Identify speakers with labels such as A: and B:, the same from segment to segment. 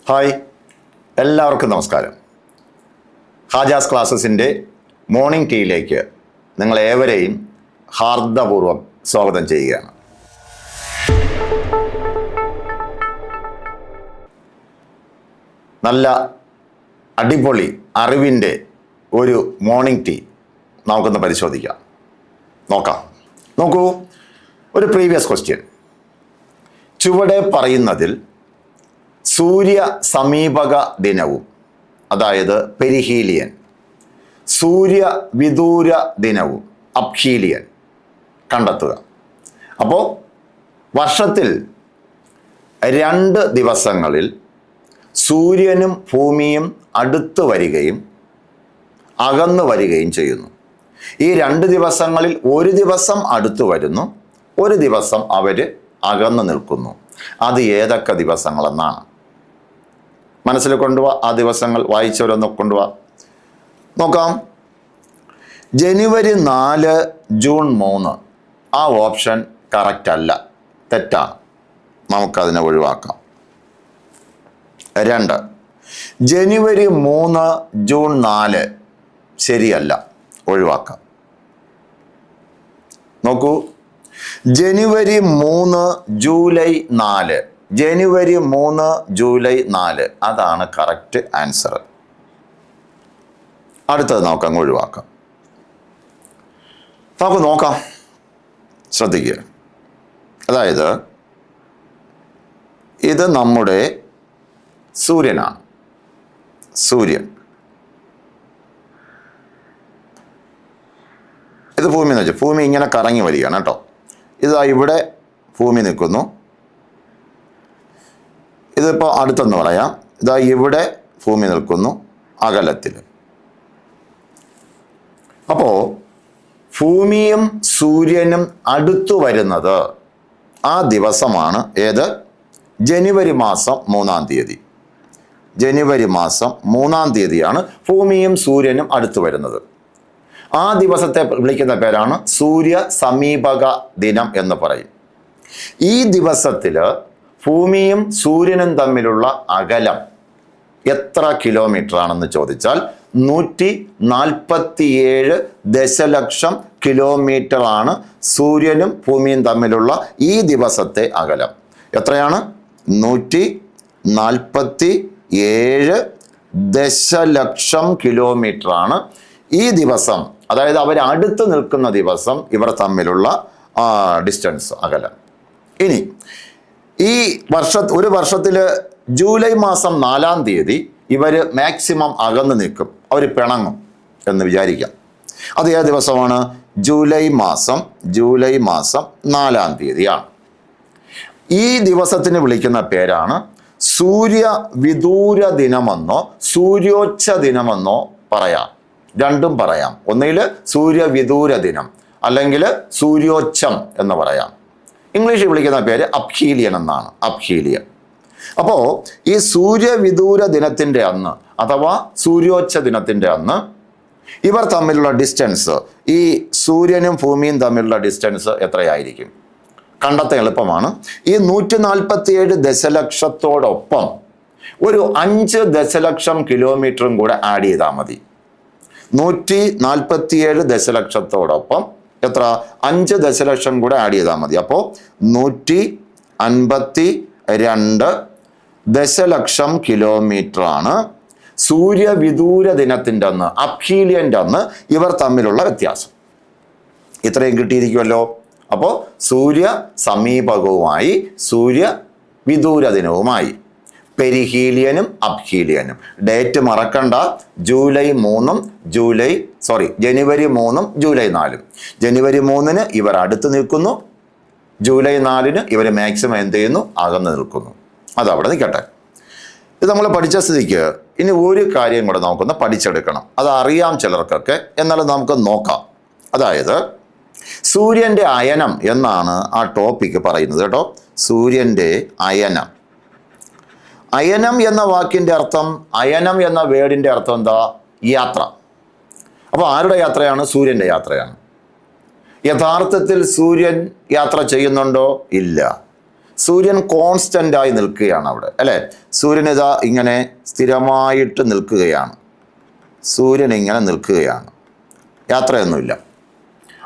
A: Hi, എല്ലാവർക്കും നമസ്കാരം. Hajas ക്ലാസ്സസിൻ്റെ morning ടീയിലേക്ക് നിങ്ങളേവരെയും ഹാർദപൂർവ്വം സ്വാഗതം ചെയ്യുകയാണ്. നല്ല അടിപൊളി അറിവിൻ്റെ ഒരു മോർണിംഗ് ടീ നമുക്കൊന്ന് പരിശോധിക്കാം. നോക്കൂ, ഒരു പ്രീവിയസ് ക്വസ്റ്റ്യൻ. ചുവടെ പറയുന്നതിൽ സൂര്യ സമീപക ദിനവും, അതായത് പെരിഹീലിയൻ, സൂര്യ വിദൂര ദിനവും അപ്ഹീലിയൻ കണ്ടെത്തുക. അപ്പോൾ വർഷത്തിൽ 2 ദിവസങ്ങളിൽ സൂര്യനും ഭൂമിയും അടുത്ത് വരികയും അകന്നു വരികയും ചെയ്യുന്നു. ഈ 2 ദിവസങ്ങളിൽ ഒരു ദിവസം അടുത്ത് വരുന്നു, ഒരു ദിവസം അവർ അകന്നു നിൽക്കുന്നു. അത് ഏതൊക്കെ ദിവസങ്ങളെന്നാണ് മനസ്സിൽ കൊണ്ടുപോവാ. ആ ദിവസങ്ങൾ വായിച്ചവരൊന്ന് കൊണ്ടുപോവാ. നോക്കാം. ജനുവരി 4, ജൂൺ 3. ആ ഓപ്ഷൻ കറക്റ്റ് അല്ല, തെറ്റാണ്. നമുക്കതിനെ ഒഴിവാക്കാം. 2, ജനുവരി 3, ജൂൺ 4 ശരിയല്ല, ഒഴിവാക്കാം. നോക്കൂ, ജനുവരി 3, ജൂലൈ 4. ജനുവരി 3, ജൂലൈ 4 അതാണ് കറക്റ്റ് ആൻസർ. അടുത്തത് നോക്കാം, ഒഴിവാക്കാം. നമുക്ക് നോക്കാം, ശ്രദ്ധിക്കുക. അതായത് ഇത് നമ്മുടെ സൂര്യനാണ്. സൂര്യൻ, ഇത് ഭൂമി എന്ന് വെച്ചാൽ ഭൂമി ഇങ്ങനെ കറങ്ങി വരികയാണ് കേട്ടോ. ഇതാ ഇവിടെ ഭൂമി നിൽക്കുന്നു. ഇതിപ്പോൾ അടുത്തെന്ന് പറയാം. ഇതാ ഇവിടെ ഭൂമി നിൽക്കുന്നു അകലത്തിൽ. അപ്പോൾ ഭൂമിയും സൂര്യനും അടുത്തു വരുന്നത് ആ ദിവസമാണ് ഏത്? ജനുവരി മാസം 3-ാം തീയതി. ജനുവരി മാസം 3-ാം തീയതിയാണ് ഭൂമിയും സൂര്യനും അടുത്തു വരുന്നത്. ആ ദിവസത്തെ വിളിക്കുന്ന പേരാണ് സൂര്യ സമീപക ദിനം എന്ന് പറയും. ഈ ദിവസത്തിൽ ഭൂമിയും സൂര്യനും തമ്മിലുള്ള അകലം എത്ര കിലോമീറ്റർ ആണെന്ന് ചോദിച്ചാൽ 147 ദശലക്ഷം കിലോമീറ്റർ ആണ് സൂര്യനും ഭൂമിയും തമ്മിലുള്ള ഈ ദിവസത്തെ അകലം. എത്രയാണ്? 147 ദശലക്ഷം കിലോമീറ്റർ ആണ് ഈ ദിവസം, അതായത് അവർ അടുത്ത് നിൽക്കുന്ന ദിവസം ഇവർ തമ്മിലുള്ള ഡിസ്റ്റൻസ്, അകലം. ഇനി ഈ ഒരു വർഷത്തിൽ ജൂലൈ മാസം 4-ാം തീയതി ഇവർ മാക്സിമം അകന്ന് നിൽക്കും, അവർ പിണങ്ങും എന്ന് വിചാരിക്കാം. അത് ഏത് ദിവസമാണ്? ജൂലൈ മാസം 4-ാം തീയതിയാണ്. ഈ ദിവസത്തിന് വിളിക്കുന്ന പേരാണ് സൂര്യ വിദൂര ദിനമെന്നോ സൂര്യോച്ച ദിനമെന്നോ പറയാം. രണ്ടും പറയാം. ഒന്നുകിൽ സൂര്യ വിദൂര ദിനം അല്ലെങ്കിൽ സൂര്യോച്ചം എന്ന് പറയാം. ഇംഗ്ലീഷിൽ വിളിക്കുന്ന പേര് അപ്ഹീലിയൻ എന്നാണ്. അപ്ഹീലിയൻ. അപ്പോൾ ഈ സൂര്യവിദൂര ദിനത്തിൻ്റെ അന്ന് അഥവാ സൂര്യോച്ച ദിനത്തിൻ്റെ അന്ന് ഇവർ തമ്മിലുള്ള ഡിസ്റ്റൻസ്, ഈ സൂര്യനും ഭൂമിയും തമ്മിലുള്ള ഡിസ്റ്റൻസ് എത്രയായിരിക്കും? കണ്ടെത്താൻ എളുപ്പമാണ്. ഈ 147 ദശലക്ഷത്തോടൊപ്പം ഒരു 5 ദശലക്ഷം കിലോമീറ്ററും കൂടെ ആഡ് ചെയ്താൽ മതി. 147 ദശലക്ഷത്തോടൊപ്പം എത്ര? 5 ദശലക്ഷം കൂടെ ആഡ് ചെയ്താൽ മതി. അപ്പോൾ 152 ദശലക്ഷം കിലോമീറ്റർ ആണ് സൂര്യവിദൂര ദിനത്തിൻ്റെ അന്ന്, അപ്ഹീലിയൻ്റെ അന്ന് ഇവർ തമ്മിലുള്ള വ്യത്യാസം. ഇത്രയും കിട്ടിയിരിക്കുമല്ലോ. അപ്പോൾ സൂര്യ സമീപകവുമായി സൂര്യ വിദൂര ദിനവുമായി, പെരിഹീലിയനും അപ്ഹീലിയനും. ഡേറ്റ് മറക്കണ്ട. ജനുവരി 3-ഉം ജൂലൈ 4-ഉം. ജനുവരി 3-ന് ഇവർ അടുത്ത് നിൽക്കുന്നു, ജൂലൈ 4-ന് ഇവർ മാക്സിമം എന്ത് ചെയ്യുന്നു? അകന്ന് നിൽക്കുന്നു. അതവിടെ നിൽക്കട്ടെ. ഇത് നമ്മൾ പഠിച്ച സ്ഥിതിക്ക് ഇനി ഒരു കാര്യം കൂടെ നമുക്കൊന്ന് പഠിച്ചെടുക്കണം. അത് അറിയാം ചിലർക്കൊക്കെ, എന്നാലും നമുക്ക് നോക്കാം. അതായത് സൂര്യൻ്റെ അയനം എന്നാണ് ആ ടോപ്പിക്ക് പറയുന്നത് കേട്ടോ. സൂര്യൻ്റെ അയനം. അയനം എന്ന വാക്കിൻ്റെ അർത്ഥം, അയനം എന്ന വേർഡിൻ്റെ അർത്ഥം എന്താ? യാത്ര. അപ്പോൾ ആരുടെ യാത്രയാണ്? സൂര്യൻ്റെ യാത്രയാണ്. യഥാർത്ഥത്തിൽ സൂര്യൻ യാത്ര ചെയ്യുന്നുണ്ടോ? ഇല്ല. സൂര്യൻ കോൺസ്റ്റൻ്റായി നിൽക്കുകയാണ് അവിടെ, അല്ലേ? സൂര്യൻ ഇതാ ഇങ്ങനെ സ്ഥിരമായിട്ട് നിൽക്കുകയാണ്. സൂര്യൻ ഇങ്ങനെ നിൽക്കുകയാണ്, യാത്രയൊന്നുമില്ല.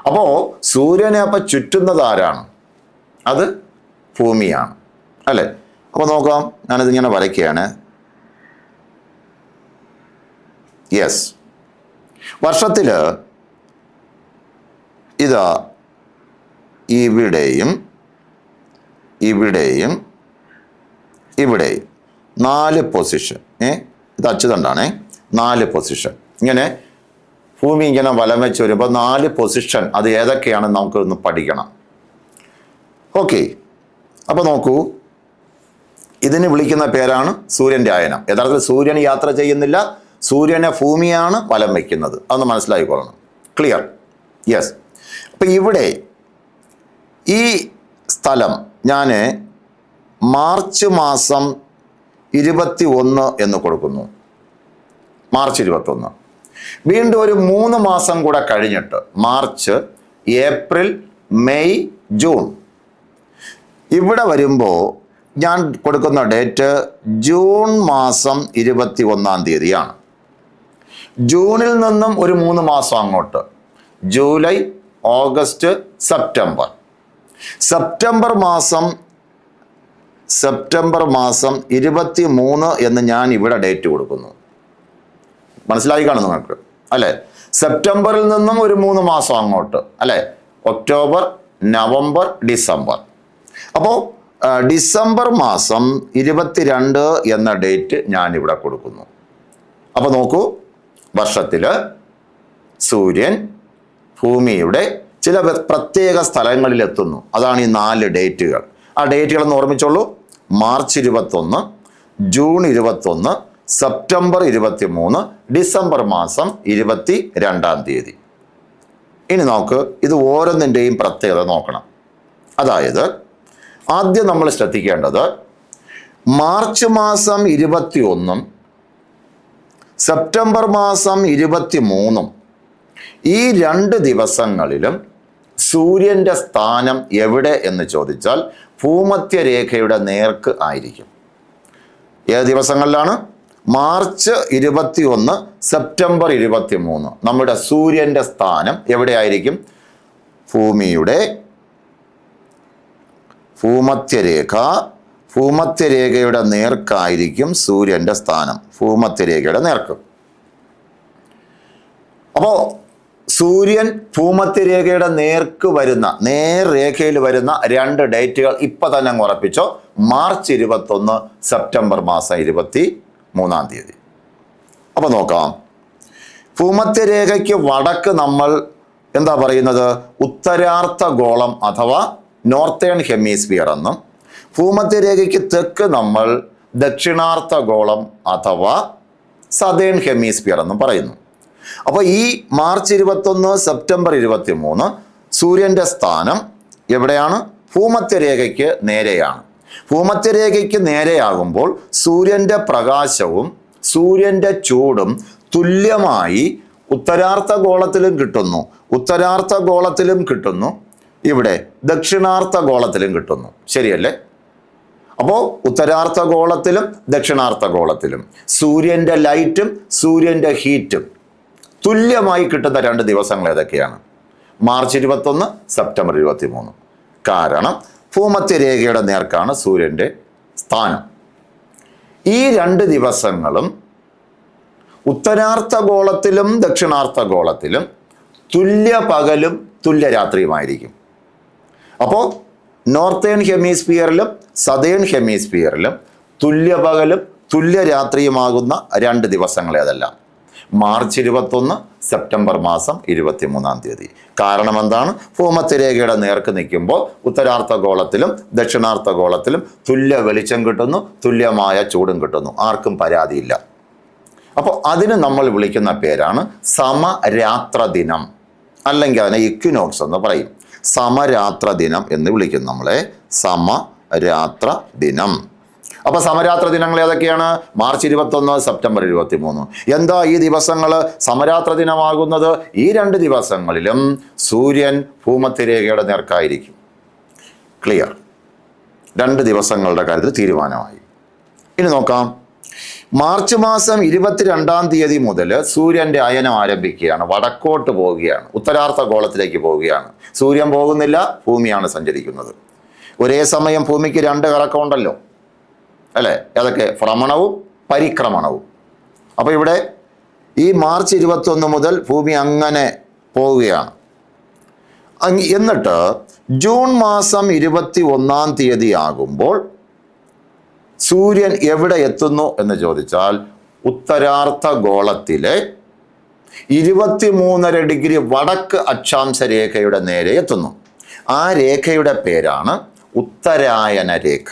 A: അപ്പോൾ സൂര്യനെ അപ്പം ചുറ്റുന്നത് ആരാണ്? അത് ഭൂമിയാണ്, അല്ലേ? അപ്പോൾ നോക്കാം, ഞാനിതിങ്ങനെ വരയ്ക്കുകയാണ്. യെസ്, വർഷത്തിൽ ഇതാ ഇവിടെയും ഇവിടെയും ഇവിടെയും 4 പൊസിഷൻ. ഇത് അച്ചുതണ്ടാണേ, 4 പൊസിഷൻ. ഇങ്ങനെ ഭൂമി ഇങ്ങനെ വലം വെച്ച് വരുമ്പോൾ 4 പൊസിഷൻ, അത് ഏതൊക്കെയാണെന്ന് നമുക്കൊന്ന് പഠിക്കണം. ഓക്കെ, അപ്പോൾ നോക്കൂ, ഇതിന് വിളിക്കുന്ന പേരാണ് സൂര്യൻ്റെ അയനം. യഥാർത്ഥത്തിൽ സൂര്യൻ യാത്ര ചെയ്യുന്നില്ല, സൂര്യനെ ഭൂമിയാണ് വലം വയ്ക്കുന്നത്. അതൊന്ന് മനസ്സിലാക്കിക്കൊള്ളണം. ക്ലിയർ? യെസ്. അപ്പം ഇവിടെ ഈ സ്ഥലം ഞാൻ മാർച്ച് മാസം 21 എന്ന് കൊടുക്കുന്നു. മാർച്ച് 21. വീണ്ടും ഒരു 3 മാസം കൂടെ കഴിഞ്ഞിട്ട് മാർച്ച്, ഏപ്രിൽ, മെയ്, ജൂൺ. ഇവിടെ വരുമ്പോൾ ഞാൻ കൊടുക്കുന്ന ഡേറ്റ് ജൂൺ മാസം 21-ാം തീയതിയാണ്. ജൂണിൽ നിന്നും ഒരു 3 മാസം അങ്ങോട്ട് ജൂലൈ, ഓഗസ്റ്റ്, സെപ്റ്റംബർ. സെപ്റ്റംബർ മാസം 23 എന്ന് ഞാൻ ഇവിടെ ഡേറ്റ് കൊടുക്കുന്നു. മനസ്സിലായി കാണും നിങ്ങൾക്ക്, അല്ലേ? സെപ്റ്റംബറിൽ നിന്നും ഒരു 3 മാസം അങ്ങോട്ട്, അല്ലേ? October, November, December. അപ്പോൾ ഡിസംബർ മാസം 22 എന്ന ഡേറ്റ് ഞാൻ ഇവിടെ കൊടുക്കുന്നു. അപ്പോൾ നോക്കൂ, വർഷത്തിൽ സൂര്യൻ ഭൂമിയുടെ ചില പ്രത്യേക സ്ഥലങ്ങളിൽ എത്തുന്നു. അതാണ് ഈ 4 ഡേറ്റുകൾ. ആ ഡേറ്റുകളെന്ന് ഓർമ്മിച്ചോളൂ. മാർച്ച് 21, ജൂൺ 21, സെപ്റ്റംബർ 23, ഡിസംബർ മാസം 22-ാം തീയതി. ഇനി നമുക്ക് ഇത് ഓരോന്നിൻ്റെയും പ്രത്യേകത നോക്കണം. അതായത് ആദ്യം നമ്മൾ ശ്രദ്ധിക്കേണ്ടത് മാർച്ച് മാസം 21-ഉം സെപ്റ്റംബർ മാസം 23-ഉം ഈ 2 ദിവസങ്ങളിലും സൂര്യൻ്റെ സ്ഥാനം എവിടെ എന്ന് ചോദിച്ചാൽ ഭൂമധ്യരേഖയുടെ നേർക്ക് ആയിരിക്കും. ഏത് ദിവസങ്ങളിലാണ്? March 21, September 23. നമ്മുടെ സൂര്യൻ്റെ സ്ഥാനം എവിടെയായിരിക്കും? ഭൂമിയുടെ ഭൂമധ്യരേഖയുടെ നേർക്കായിരിക്കും സൂര്യൻ്റെ സ്ഥാനം. ഭൂമധ്യരേഖയുടെ നേർക്ക്. അപ്പോൾ സൂര്യൻ ഭൂമധ്യരേഖയുടെ നേർരേഖയിൽ വരുന്ന 2 ഡേറ്റുകൾ ഇപ്പം തന്നെ അങ്ങ് ഉറപ്പിച്ചോ. മാർച്ച് 21, സെപ്റ്റംബർ മാസം 23-ാം തീയതി. അപ്പോൾ നോക്കാം, ഭൂമധ്യരേഖയ്ക്ക് വടക്ക് നമ്മൾ എന്താ പറയുന്നത്? ഉത്തരാർദ്ധഗോളം അഥവാ നോർത്തേൺ ഹെമിസ്ഫിയർ എന്നും, ഭൂമധ്യരേഖയ്ക്ക് തെക്ക് നമ്മൾ ദക്ഷിണാർദ്ധഗോളം അഥവാ സതേൺ ഹെമിസ്ഫിയർ എന്നും പറയുന്നു. അപ്പോൾ ഈ മാർച്ച് 21, സെപ്റ്റംബർ 23 സൂര്യൻ്റെ സ്ഥാനം എവിടെയാണ്? ഭൂമധ്യരേഖയ്ക്ക് നേരെയാണ്. ഭൂമധ്യരേഖയ്ക്ക് നേരെയാകുമ്പോൾ സൂര്യൻ്റെ പ്രകാശവും സൂര്യൻ്റെ ചൂടും തുല്യമായി ഉത്തരാർദ്ധഗോളത്തിലും കിട്ടുന്നു, ഇവിടെ ദക്ഷിണാർദ്ധഗോളത്തിലും കിട്ടുന്നു. ശരിയല്ലേ? അപ്പോൾ ഉത്തരാർദ്ധഗോളത്തിലും ദക്ഷിണാർദ്ധഗോളത്തിലും സൂര്യൻ്റെ ലൈറ്റും സൂര്യൻ്റെ ഹീറ്റും തുല്യമായി കിട്ടുന്ന 2 ദിവസങ്ങൾ ഏതൊക്കെയാണ്? March 21, September 23. കാരണം ഭൂമധ്യരേഖയുടെ നേർക്കാണ് സൂര്യൻ്റെ സ്ഥാനം. ഈ 2 ദിവസങ്ങളും ഉത്തരാർദ്ധഗോളത്തിലും ദക്ഷിണാർദ്ധഗോളത്തിലും തുല്യ പകലും തുല്യ രാത്രിയുമായിരിക്കും. അപ്പോൾ നോർത്തേൺ ഹെമിസ്ഫിയറിലും സതേൺ ഹെമിസ്ഫിയറിലും തുല്യ പകലും തുല്യ രാത്രിയുമാകുന്ന 2 ദിവസങ്ങൾ ഏതെല്ലാം? മാർച്ച് 21, സെപ്റ്റംബർ മാസം 23-ാം തീയതി. കാരണം എന്താണ്? ഭൂമധ്യരേഖയുടെ നേർക്ക് നിൽക്കുമ്പോൾ ഉത്തരാർദ്ധഗോളത്തിലും ദക്ഷിണാർദ്ധഗോളത്തിലും തുല്യ വെളിച്ചം കിട്ടുന്നു, തുല്യമായ ചൂടും കിട്ടുന്നു. ആർക്കും പരാതിയില്ല. അപ്പോൾ അതിന് നമ്മൾ വിളിക്കുന്ന പേരാണ് സമരാത്ര ദിനം, അല്ലെങ്കിൽ അതിനെ ഇക്വിനോക്സ് എന്ന് പറയും. സമരാത്ര ദിനം എന്ന് വിളിക്കും നമ്മളെ, സമരാത്ര ദിനം. അപ്പോൾ സമരാത്ര ദിനങ്ങൾ ഏതൊക്കെയാണ്? March 21, September 23. എന്താ ഈ ദിവസങ്ങൾ സമരാത്ര ദിനമാകുന്നത്? ഈ 2 ദിവസങ്ങളിലും സൂര്യൻ ഭൂമധ്യരേഖയുടെ നേർക്കായിരിക്കും. ക്ലിയർ? 2 ദിവസങ്ങളുടെ കാര്യത്തിൽ തീരുമാനമായി. ഇനി നോക്കാം. മാർച്ച് മാസം 22-ാം തീയതി മുതൽ സൂര്യന്റെ അയനം ആരംഭിക്കുകയാണ്. വടക്കോട്ട് പോവുകയാണ്, ഉത്തരാർദ്ധ ഗോളത്തിലേക്ക് പോവുകയാണ്. സൂര്യൻ പോകുന്നില്ല, ഭൂമിയാണ് സഞ്ചരിക്കുന്നത്. ഒരേ സമയം ഭൂമിക്ക് 2 കറക്കമുണ്ടല്ലോ അല്ലേ? അതൊക്കെ ഭ്രമണവും പരിക്രമണവും. അപ്പോൾ ഇവിടെ ഈ മാർച്ച് 21 മുതൽ ഭൂമി അങ്ങനെ പോവുകയാണ്. എന്നിട്ട് ജൂൺ മാസം 21-ാം തീയതി ആകുമ്പോൾ സൂര്യൻ എവിടെ എത്തുന്നു എന്ന് ചോദിച്ചാൽ ഉത്തരാർദ്ധ ഗോളത്തിലെ 23.5 ഡിഗ്രി വടക്ക് അക്ഷാംശ രേഖയുടെ നേരെ എത്തുന്നു. ആ രേഖയുടെ പേരാണ് ഉത്തരായന രേഖ.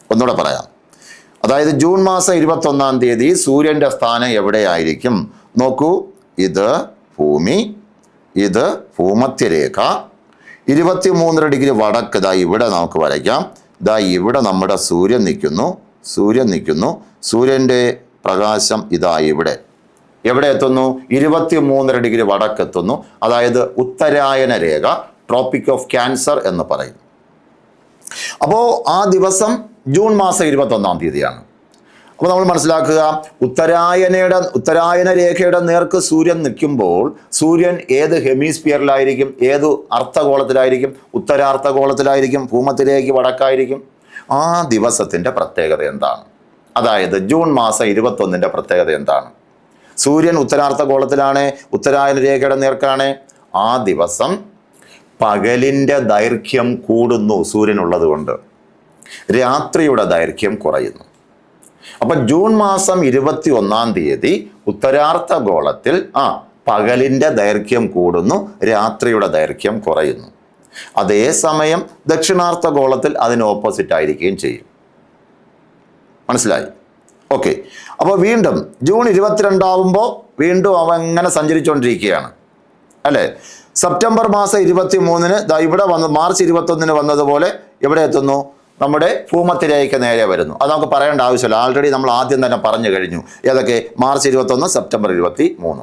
A: ഒന്നുകൂടെ പറയാം. അതായത് ജൂൺ മാസം 21-ാം തീയതി സൂര്യൻ്റെ സ്ഥാനം എവിടെയായിരിക്കും? നോക്കൂ, ഇത് ഭൂമി, ഇത് ഭൂമധ്യരേഖ. 23.5 ഡിഗ്രി വടക്ക് ദാ ഇവിടെ നമുക്ക് വരയ്ക്കാം. ദാ ഇവിടെ നമ്മുടെ സൂര്യൻ നിൽക്കുന്നു. സൂര്യൻ്റെ പ്രകാശം ഇതാ ഇവിടെ എവിടെ എത്തുന്നു? 23.5 ഡിഗ്രി വടക്കെത്തുന്നു. അതായത് ഉത്തരായന രേഖ, ട്രോപ്പിക് ഓഫ് ക്യാൻസർ എന്ന് പറയും. അപ്പോൾ ആ ദിവസം ജൂൺ മാസം 21-ാം തീയതിയാണ്. അപ്പോൾ നമ്മൾ മനസ്സിലാക്കുക, ഉത്തരായന രേഖയുടെ നേർക്ക് സൂര്യൻ നിൽക്കുമ്പോൾ സൂര്യൻ ഏത് ഹെമിസ്ഫിയറിലായിരിക്കും? ഏത് അർദ്ധഗോളത്തിലായിരിക്കും? ഉത്തരാർദ്ധഗോളത്തിലായിരിക്കും. ഭൂമധ്യരേഖയ്ക്ക് വടക്കായിരിക്കും. ആ ദിവസത്തിൻ്റെ പ്രത്യേകത എന്താണ്? അതായത് ജൂൺ മാസം 21-ന്റെ പ്രത്യേകത എന്താണ്? സൂര്യൻ ഉത്തരാർദ്ധഗോളത്തിലാണ്, ഉത്തരായന രേഖയുടെ നേർക്കാണ്. ആ ദിവസം പകലിൻ്റെ ദൈർഘ്യം കൂടുന്നു. സൂര്യനുള്ളത് കൊണ്ട് രാത്രിയുടെ ദൈർഘ്യം കുറയുന്നു. അപ്പൊ ജൂൺ മാസം 21-ാം തീയതി ഉത്തരാർദ്ധ ഗോളത്തിൽ പകലിൻ്റെ ദൈർഘ്യം കൂടുന്നു, രാത്രിയുടെ ദൈർഘ്യം കുറയുന്നു. അതേസമയം ദക്ഷിണാർദ്ധ ഗോളത്തിൽ അതിന് ഓപ്പോസിറ്റ് ആയിരിക്കുകയും ചെയ്യും. മനസ്സിലായി? ഓക്കെ. അപ്പോൾ വീണ്ടും ജൂൺ 22 ആവുമ്പോൾ വീണ്ടും അവ ഇങ്ങനെ സഞ്ചരിച്ചുകൊണ്ടിരിക്കുകയാണ് അല്ലേ? സെപ്റ്റംബർ മാസം 23-ന് ഇവിടെ മാർച്ച് 21-ന് വന്നതുപോലെ എവിടെ എത്തുന്നു? നമ്മുടെ ഭൂമധ്യരേഖയ്ക്ക് നേരെ വരുന്നു. അത് നമുക്ക് പറയേണ്ട ആവശ്യമില്ല, ആൾറെഡി നമ്മൾ ആദ്യം തന്നെ പറഞ്ഞു കഴിഞ്ഞു. ഏതൊക്കെ? March 21, September 23.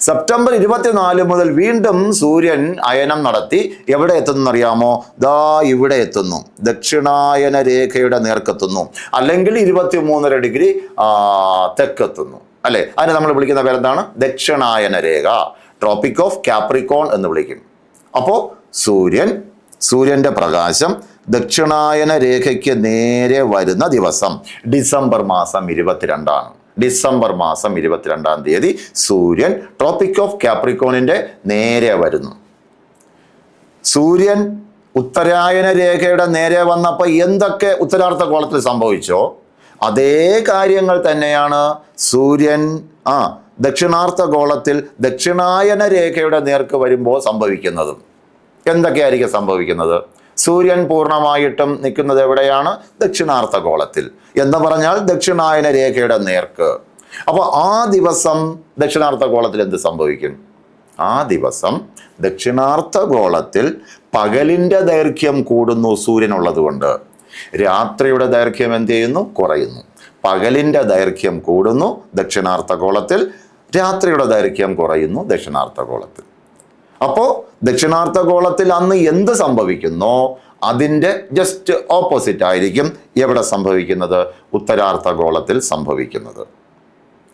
A: സെപ്റ്റംബർ 24 മുതൽ വീണ്ടും സൂര്യൻ അയനം നടത്തി എവിടെ എത്തുന്നു അറിയാമോ? ദാ ഇവിടെ എത്തുന്നു, ദക്ഷിണായന രേഖയുടെ നേർക്കെത്തുന്നു, അല്ലെങ്കിൽ 23.5 ഡിഗ്രി തെക്കെത്തുന്നു അല്ലെ? അതിനെ നമ്മൾ വിളിക്കുന്ന പേരെന്താണ്? ദക്ഷിണായന രേഖ, ട്രോപ്പിക് ഓഫ് കാപ്രിക്കോൺ എന്ന് വിളിക്കും. അപ്പോൾ സൂര്യന്റെ പ്രകാശം ദക്ഷിണായന രേഖയ്ക്ക് നേരെ വരുന്ന ദിവസം ഡിസംബർ മാസം 22-ആണ്. ഡിസംബർ മാസം 22-ാം തീയതി സൂര്യൻ ട്രോപ്പിക് ഓഫ് കാപ്രിക്കോണിന്റെ നേരെ വരുന്നു. സൂര്യൻ ഉത്തരായന രേഖയുടെ നേരെ വന്നപ്പോൾ എന്തൊക്കെ ഉത്തരാർദ്ധ ഗോളത്തിൽ സംഭവിച്ചോ അതേ കാര്യങ്ങൾ തന്നെയാണ് സൂര്യൻ ദക്ഷിണാർദ്ധ ഗോളത്തിൽ ദക്ഷിണായന രേഖയുടെ നേർക്ക് വരുമ്പോൾ സംഭവിക്കുന്നതും. എന്തൊക്കെയായിരിക്കും സംഭവിക്കുന്നത്? സൂര്യൻ പൂർണ്ണമായിട്ടും നിൽക്കുന്നത് എവിടെയാണ്? ദക്ഷിണാർദ്ധ ഗോളത്തിൽ എന്ന് പറഞ്ഞാൽ ദക്ഷിണായന രേഖയുടെ നേർക്ക്. അപ്പോൾ ആ ദിവസം ദക്ഷിണാർദ്ധ ഗോളത്തിൽ എന്ത് സംഭവിക്കും? ആ ദിവസം ദക്ഷിണാർദ്ധ ഗോളത്തിൽ പകലിൻ്റെ ദൈർഘ്യം കൂടുന്നു സൂര്യനുള്ളത് കൊണ്ട്. രാത്രിയുടെ ദൈർഘ്യം എന്ത് ചെയ്യുന്നു? കുറയുന്നു. പകലിൻ്റെ ദൈർഘ്യം കൂടുന്നു ദക്ഷിണാർദ്ധ ഗോളത്തിൽ, രാത്രിയുടെ ദൈർഘ്യം കുറയുന്നു ദക്ഷിണാർദ്ധ ഗോളത്തിൽ. അപ്പോൾ ദക്ഷിണാർദ്ധ ഗോളത്തിൽ അന്ന് എന്ത് സംഭവിക്കുന്നോ അതിൻ്റെ ജസ്റ്റ് ഓപ്പോസിറ്റ് ആയിരിക്കും എവിടെ സംഭവിക്കുന്നത്? ഉത്തരാർദ്ധ ഗോളത്തിൽ സംഭവിക്കുന്നത്.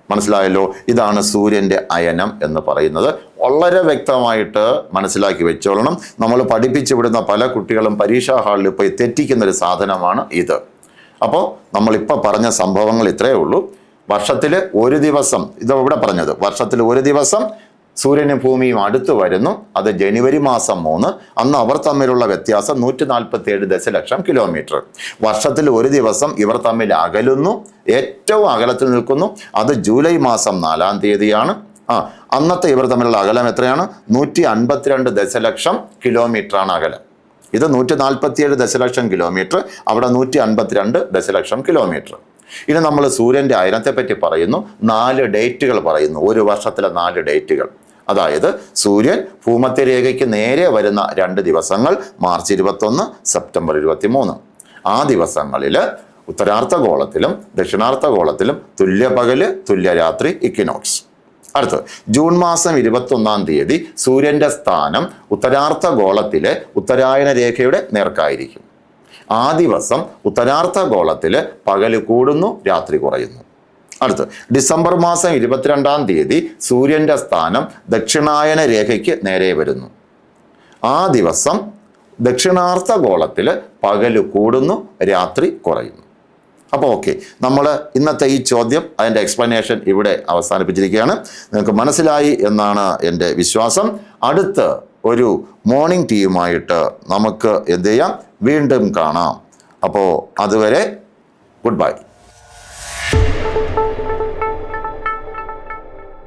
A: മനസ്സിലായല്ലോ? ഇതാണ് സൂര്യൻ്റെ അയനം എന്ന് പറയുന്നത്. വളരെ വ്യക്തമായിട്ട് മനസ്സിലാക്കി വെച്ചോളണം. നമ്മൾ പഠിപ്പിച്ചു വിടുന്ന പല കുട്ടികളും പരീക്ഷാ ഹാളിൽ പോയി തെറ്റിക്കുന്നൊരു സാധനമാണ് ഇത്. അപ്പോൾ നമ്മളിപ്പോൾ പറഞ്ഞ സംഭവങ്ങൾ ഇത്രയേ ഉള്ളൂ. വർഷത്തിൽ ഒരു ദിവസം, ഇത് ഇവിടെ പറഞ്ഞത്, വർഷത്തിൽ ഒരു ദിവസം സൂര്യനും ഭൂമിയും അടുത്ത് വരുന്നു. അത് ജനുവരി മാസം 3. അന്ന് അവർ തമ്മിലുള്ള വ്യത്യാസം 147 ദശലക്ഷം കിലോമീറ്റർ. വർഷത്തിൽ ഒരു ദിവസം ഇവർ തമ്മിൽ അകലുന്നു, ഏറ്റവും അകലത്തിൽ നിൽക്കുന്നു. അത് ജൂലൈ മാസം 4-ാം തീയതിയാണ്. അന്നത്തെ ഇവർ തമ്മിലുള്ള അകലം എത്രയാണ്? 152 ദശലക്ഷം കിലോമീറ്ററാണ് അകലം. ഇത് 147 ദശലക്ഷം കിലോമീറ്റർ, അവിടെ 152 ദശലക്ഷം കിലോമീറ്റർ. ഇനി നമ്മൾ സൂര്യൻ്റെ അയനത്തെ പറ്റി പറയുന്നു. 4 ഡേറ്റുകൾ പറയുന്നു, ഒരു വർഷത്തിലെ 4 ഡേറ്റുകൾ. അതായത് സൂര്യൻ ഭൂമധ്യരേഖയ്ക്ക് നേരെ വരുന്ന 2 ദിവസങ്ങൾ മാർച്ച് 21, സെപ്റ്റംബർ 23. ആ ദിവസങ്ങളിൽ ഉത്തരാർദ്ധഗോളത്തിലും ദക്ഷിണാർദ്ധഗോളത്തിലും തുല്യ പകല് തുല്യ രാത്രി ഇക്വിനോക്സ്. അടുത്ത് ജൂൺ മാസം 21-ാം തീയതി സൂര്യൻ്റെ സ്ഥാനം ഉത്തരാർദ്ധഗോളത്തിലെ ഉത്തരായന രേഖയുടെ നേർക്കായിരിക്കും. ആ ദിവസം ഉത്തരാർദ്ധഗോളത്തിൽ പകല് കൂടുന്നു, രാത്രി കുറയുന്നു. അടുത്ത് ഡിസംബർ മാസം 22-ാം തീയതി സൂര്യന്റെ സ്ഥാനം ദക്ഷിണായന രേഖയ്ക്ക് നേരെ വരുന്നു. ആ ദിവസം ദക്ഷിണാർദ്ധഗോളത്തിൽ പകല് കൂടുന്നു, രാത്രി കുറയുന്നു. അപ്പോൾ ഓക്കെ, നമ്മൾ ഇന്നത്തെ ഈ ചോദ്യം അതിൻ്റെ എക്സ്പ്ലനേഷൻ ഇവിടെ അവസാനിപ്പിച്ചിരിക്കുകയാണ്. നിങ്ങൾക്ക് മനസ്സിലായി എന്നാണ് എൻ്റെ വിശ്വാസം. അടുത്ത ഒരു മോർണിംഗ് ടീയുമായിട്ട് നമുക്ക് എന്ത് ചെയ്യാം, വീണ്ടും കാണാം. അപ്പോൾ അതുവരെ ഗുഡ് ബൈ.